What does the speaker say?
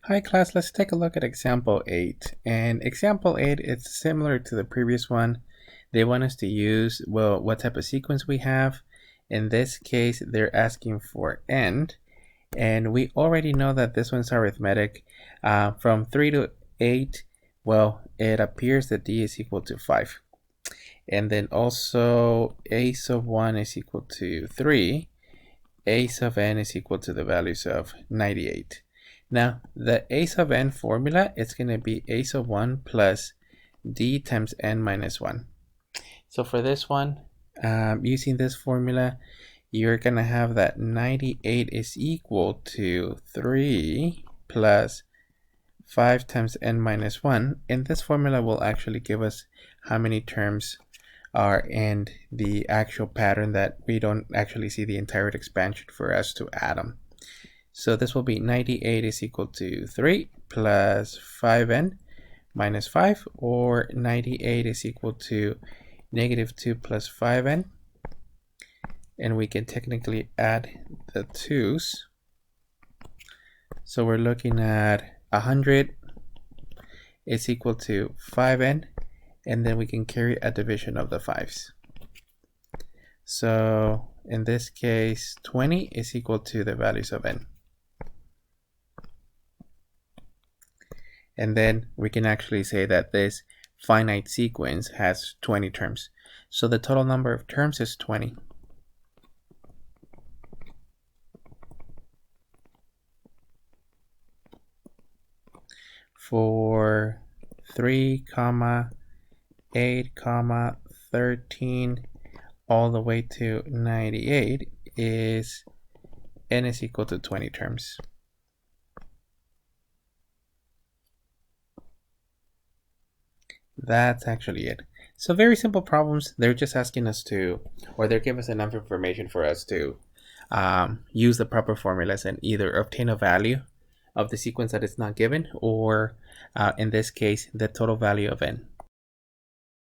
Hi class, let's take a look at example 8. And example 8 is similar to the previous one. They want us to use, well, what type of sequence we have. In this case, they're asking for end. And we already know that this one's arithmetic. From 3 to 8, well, it appears that d is equal to 5. And then also a sub 1 is equal to 3. A sub n is equal to the values of 98. Now, the a sub n formula is going to be a sub 1 plus d times n minus 1. So for this one, using this formula, you're going to have that 98 is equal to 3 plus 5 times n minus 1. And this formula will actually give us how many terms are in the actual pattern that we don't actually see the entire expansion for us to add them. So this will be 98 is equal to 3 plus 5n minus 5, or 98 is equal to negative 2 plus 5n. And we can technically add the 2's. So we're looking at 100 is equal to 5n, and then we can carry a division of the 5's. So in this case, 20 is equal to the values of n. And then we can actually say that this finite sequence has 20 terms. So the total number of terms is 20. For 3, 8, 13, all the way to 98 is n is equal to 20 terms. That's actually it. So very simple problems. They're just asking us to, or they're giving us enough information for us to use the proper formulas and either obtain a value of the sequence that is not given, or in this case, the total value of n.